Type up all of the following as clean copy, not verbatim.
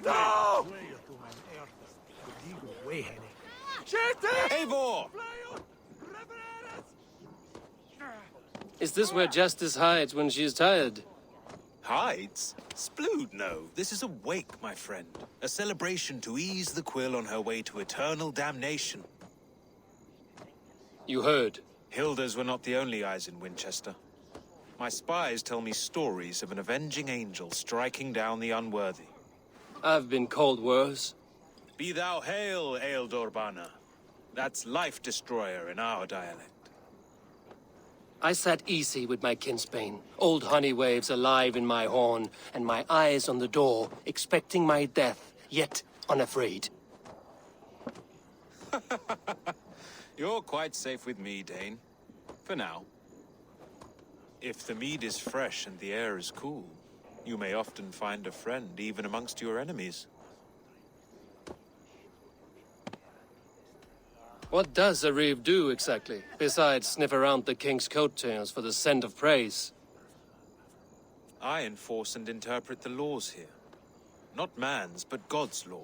No! Eivor! Is this where Justice hides when she is tired? Hides? Splood, no. This is a wake, my friend. A celebration to ease the quill on her way to eternal damnation. You heard. Hilda's were not the only eyes in Winchester. My spies tell me stories of an avenging angel striking down the unworthy. I've been called worse. Be thou hail, Ealdor. That's life destroyer in our dialect. I sat easy with my kinsbane, old honey waves alive in my horn, and my eyes on the door, expecting my death, yet unafraid. You're quite safe with me, Dane. For now. If the mead is fresh and the air is cool, you may often find a friend even amongst your enemies. What does a reeve do exactly, besides sniff around the king's coattails for the scent of praise? I enforce and interpret the laws here. Not man's, but God's law.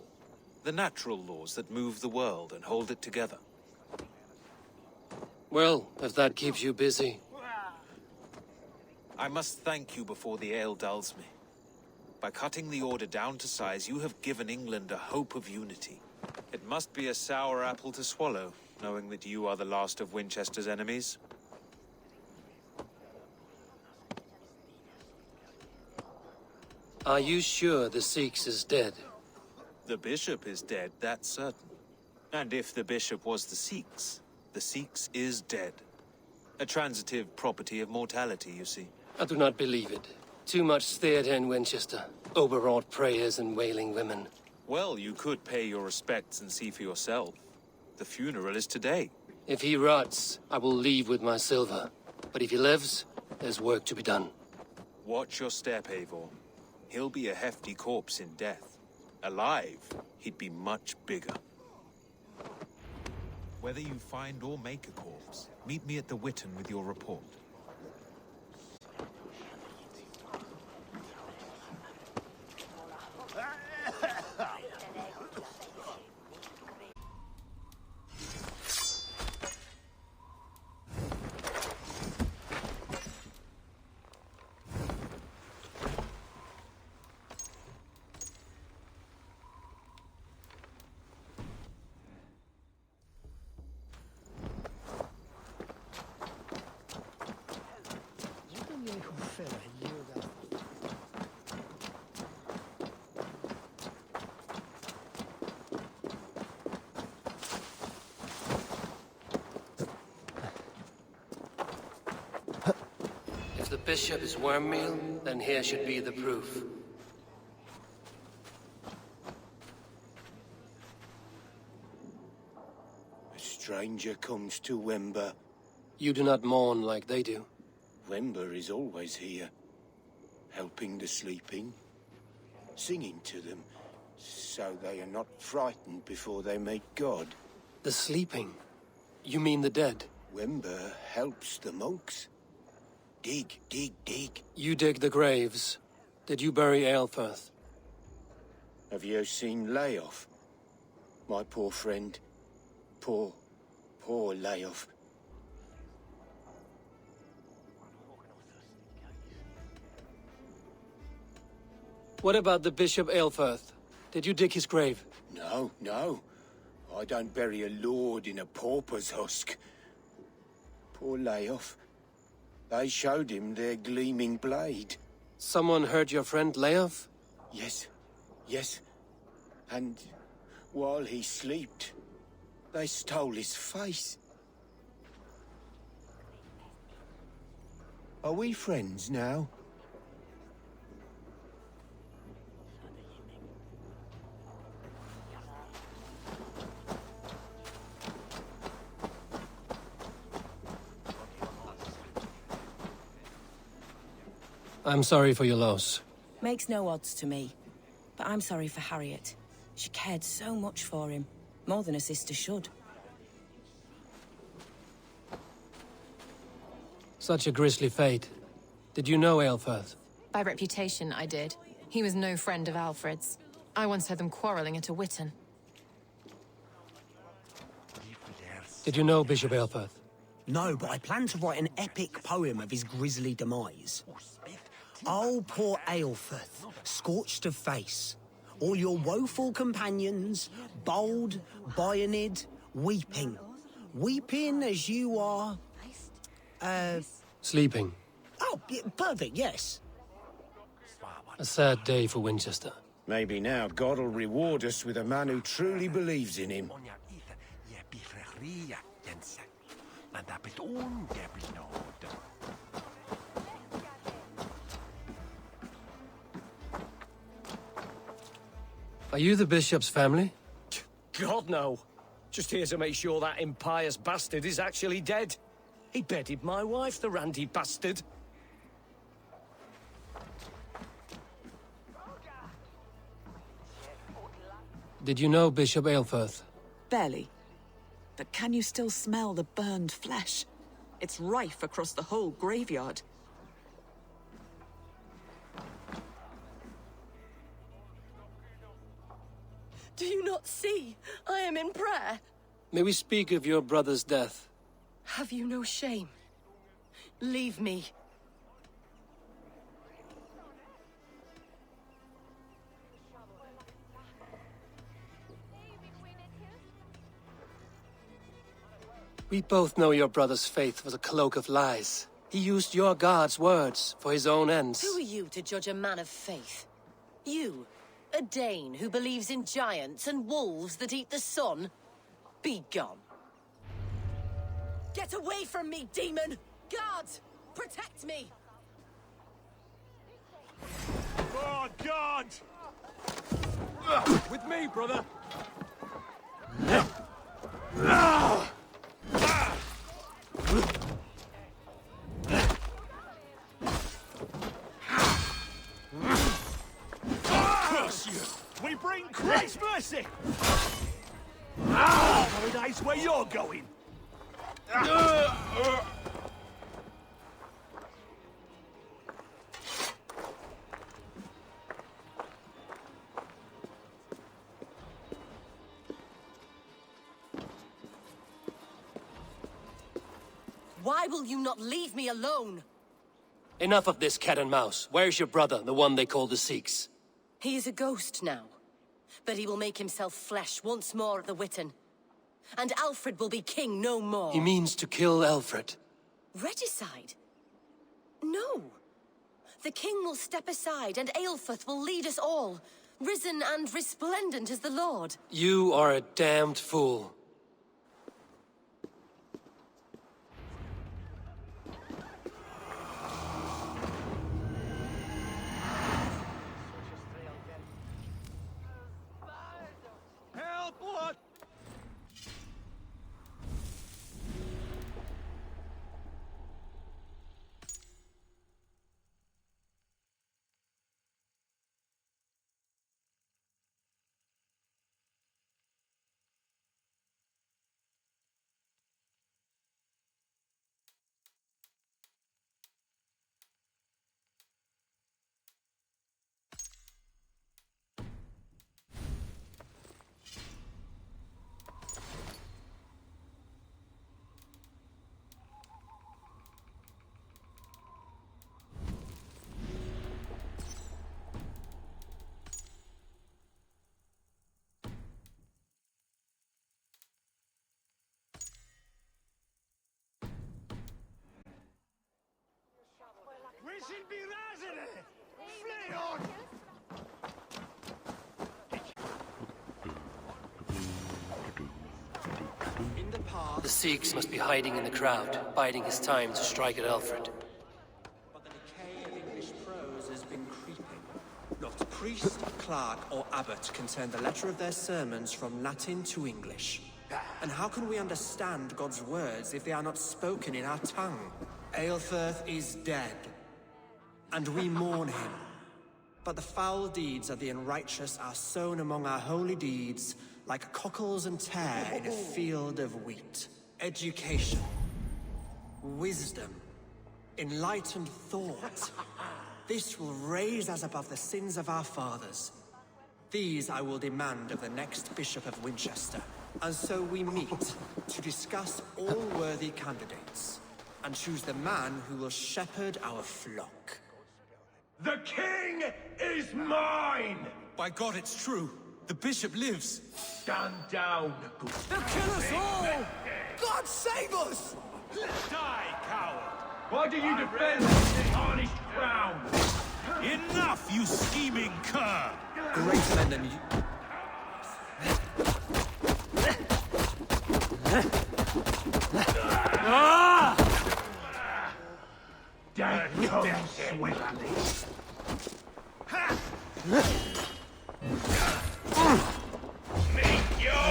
The natural laws that move the world and hold it together. Well, if that keeps you busy. I must thank you before the ale dulls me. By cutting the order down to size, you have given England a hope of unity. It must be a sour apple to swallow, knowing that you are the last of Winchester's enemies. Are you sure the Sikhs is dead? The bishop is dead, that's certain. And if the bishop was the Sikhs is dead. A transitive property of mortality, you see. I do not believe it. Too much theatre in Winchester. Overwrought prayers and wailing women. Well, you could pay your respects and see for yourself. The funeral is today. If he rots, I will leave with my silver. But if he lives, there's work to be done. Watch your step, Eivor. He'll be a hefty corpse in death. Alive, he'd be much bigger. Whether you find or make a corpse, meet me at the Witten with your report. If the bishop is worm meal, then here should be the proof. A stranger comes to Wember. You do not mourn like they do. Wember is always here, helping the sleeping, singing to them, so they are not frightened before they meet God. The sleeping? You mean the dead? Wember helps the monks. Dig, dig, dig. You dig the graves. Did you bury Aelfirth? Have you seen Layoff? My poor friend. Poor Layoff. What about the Bishop Aelfirth? Did you dig his grave? No. I don't bury a lord in a pauper's husk. Poor Layoff. They showed him their gleaming blade. Someone hurt your friend Leof? Yes. And while he slept, they stole his face. Are we friends now? I'm sorry for your loss. Makes no odds to me. But I'm sorry for Harriet. She cared so much for him. More than a sister should. Such a grisly fate. Did you know Aelfirth? By reputation, I did. He was no friend of Alfred's. I once heard them quarrelling at a Witten. Did you know Bishop Aelfirth? No, but I plan to write an epic poem of his grisly demise. Oh, poor Aelfirth, scorched of face. All your woeful companions, bold, bayoneted, weeping. Weeping as you are... Sleeping. Oh, perfect, yes. A sad day for Winchester. Maybe now God will reward us with a man who truly believes in him. Are you the bishop's family? God, no. Just here to make sure that impious bastard is actually dead. He bedded my wife, the randy bastard. Did you know Bishop Aelfirth? Barely. But can you still smell the burned flesh? It's rife across the whole graveyard. Do you not see? I am in prayer. May we speak of your brother's death? Have you no shame? Leave me. We both know your brother's faith was a cloak of lies. He used your God's words for his own ends. Who are you to judge a man of faith? You, a Dane who believes in giants and wolves that eat the sun? Be gone. Get away from me, demon! Guards, protect me! Oh, God! With me, brother! Curse you! We bring Christ's mercy! Paradise where you're going! Why will you not leave me alone? Enough of this cat and mouse. Where's your brother, the one they call the Sikhs? He is a ghost now, but he will make himself flesh once more at the Witten. And Alfred will be king no more. He means to kill Alfred. Regicide? No. The king will step aside and Aelfirth will lead us all, risen and resplendent as the Lord. You are a damned fool. Help! What? We should be resident! Flee on! The Sikhs must be hiding in the crowd, biding his time to strike at Alfred. But the decay of English prose has been creeping. Not priest, clerk, or abbot can turn the letter of their sermons from Latin to English. And how can we understand God's words if they are not spoken in our tongue? Aelfirth is dead, and we mourn him. But the foul deeds of the unrighteous are sown among our holy deeds, like cockles and tare in a field of wheat. Education, wisdom, enlightened thought. This will raise us above the sins of our fathers. These I will demand of the next Bishop of Winchester. And so we meet to discuss all worthy candidates and choose the man who will shepherd our flock. The king is mine! By God, it's true. The bishop lives. Stand down, good. They'll kill us all! God save us! Die, coward! Why do you defend this tarnished crown? Enough, you scheming cur! Greater men than you. Death comes swiftly. Meet your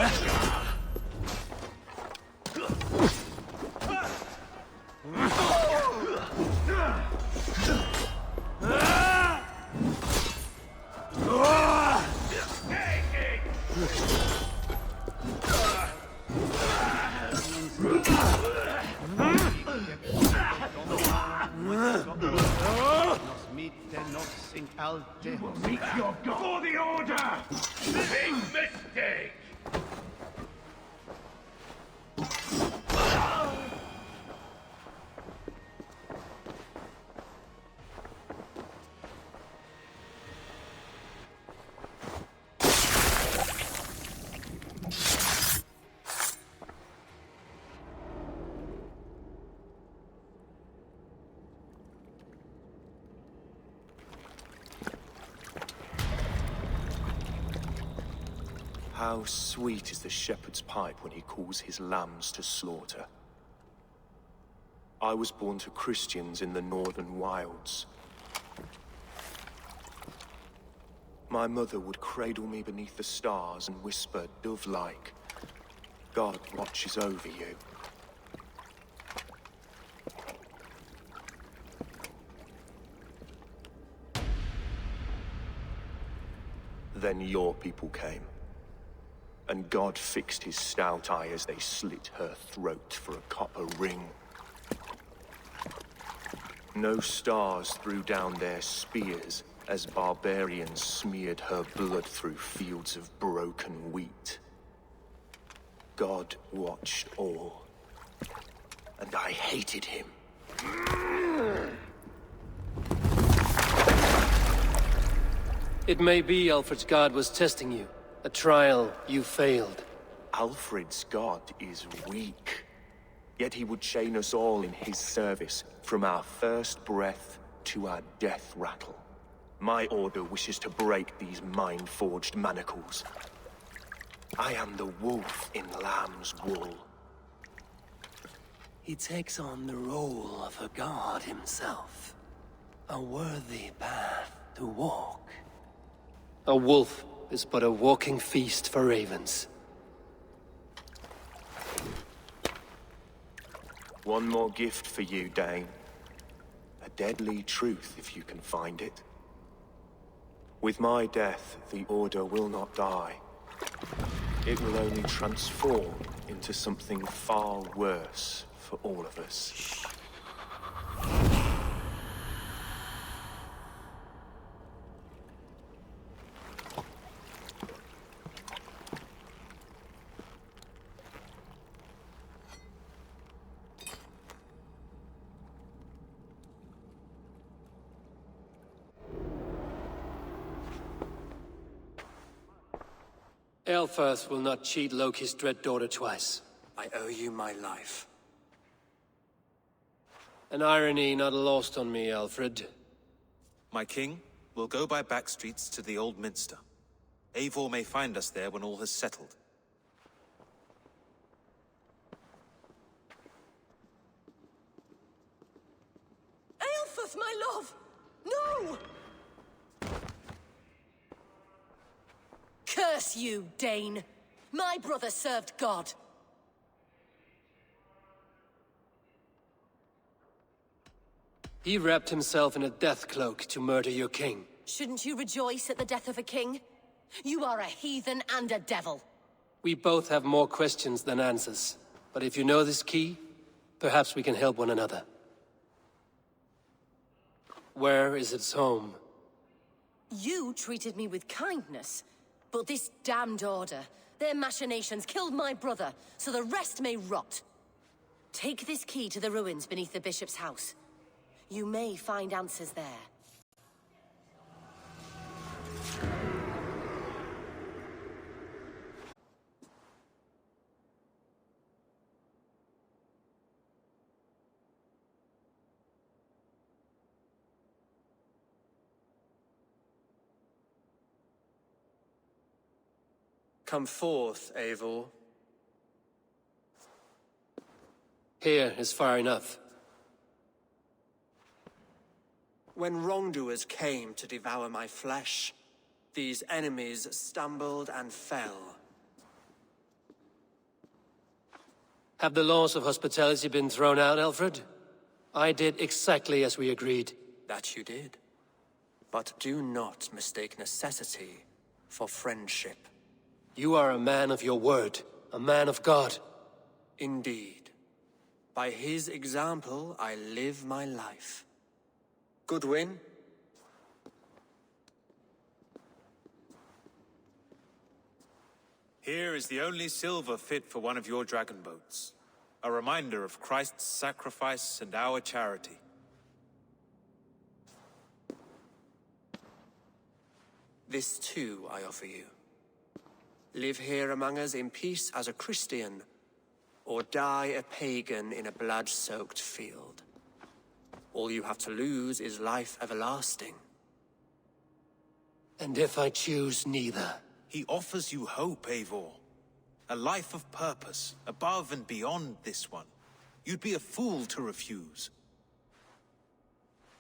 You will meet your God for the order! Big mistake! How sweet is the shepherd's pipe when he calls his lambs to slaughter. I was born to Christians in the northern wilds. My mother would cradle me beneath the stars and whisper, dove-like, God watches over you. Then your people came. And God fixed his stout eye as they slit her throat for a copper ring. No stars threw down their spears as barbarians smeared her blood through fields of broken wheat. God watched all, and I hated him. It may be Alfred's God was testing you. A trial you failed. Alfred's God is weak. Yet he would chain us all in his service, from our first breath to our death rattle. My order wishes to break these mind-forged manacles. I am the wolf in lamb's wool. He takes on the role of a god himself. A worthy path to walk. A wolf is but a walking feast for ravens. One more gift for you, Dane. A deadly truth, if you can find it. With my death, the Order will not die. It will only transform into something far worse for all of us. Aelfirth will not cheat Loki's dread daughter twice. I owe you my life. An irony not lost on me, Alfred. My king will go by back streets to the Old Minster. Eivor may find us there when all has settled. Aelfirth, my love! No! Curse you, Dane! My brother served God. He wrapped himself in a death cloak to murder your king. Shouldn't you rejoice at the death of a king? You are a heathen and a devil. We both have more questions than answers. But if you know this key, perhaps we can help one another. Where is its home? You treated me with kindness, But this damned order, their machinations killed my brother, so the rest may rot. Take this key to the ruins beneath the bishop's house. You may find answers there. Come forth, Eivor. Here is far enough. When wrongdoers came to devour my flesh, these enemies stumbled and fell. Have the laws of hospitality been thrown out, Alfred? I did exactly as we agreed. That you did. But do not mistake necessity for friendship. You are a man of your word, a man of God. Indeed. By his example, I live my life. Goodwin? Here is the only silver fit for one of your dragon boats. A reminder of Christ's sacrifice and our charity. This too I offer you. Live here among us in peace as a Christian, or die a pagan in a blood-soaked field. All you have to lose is life everlasting. And if I choose neither? He offers you hope, Eivor. A life of purpose, above and beyond this one. You'd be a fool to refuse.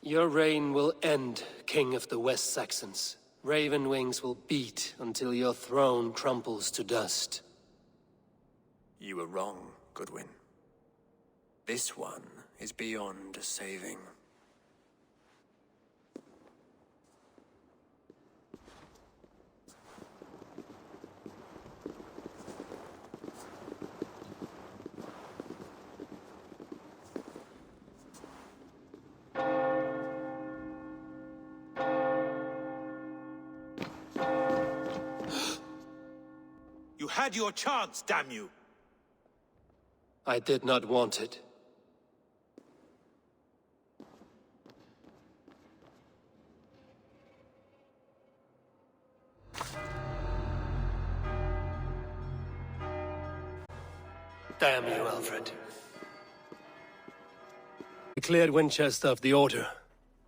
Your reign will end, King of the West Saxons. Raven wings will beat until your throne crumples to dust. You were wrong, Goodwin. This one is beyond saving. You had your chance, damn you! I did not want it. Damn you, Alfred. We cleared Winchester of the Order,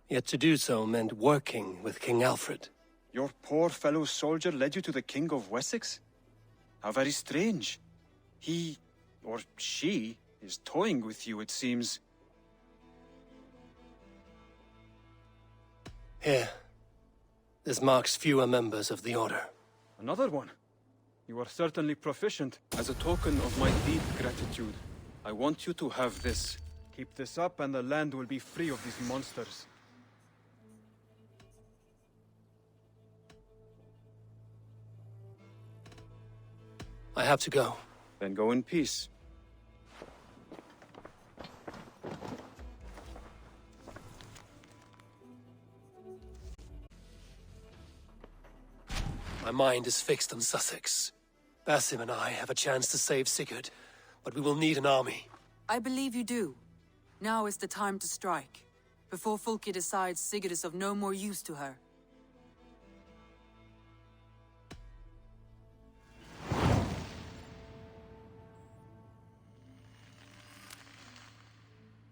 yet to do so meant working with King Alfred. Your poor fellow soldier led you to the King of Wessex? How very strange. He, or she, is toying with you, it seems. Here. This marks fewer members of the Order. Another one? You are certainly proficient. As a token of my deep gratitude, I want you to have this. Keep this up and the land will be free of these monsters. I have to go. Then go in peace. My mind is fixed on Sussex. Basim and I have a chance to save Sigurd, but we will need an army. I believe you do. Now is the time to strike, before Fulke decides Sigurd is of no more use to her.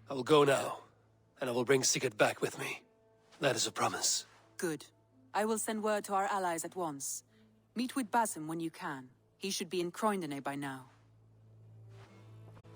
I will go now, and I will bring Sigurd back with me. That is a promise. Good. I will send word to our allies at once. Meet with Basim when you can. He should be in Croydon by now.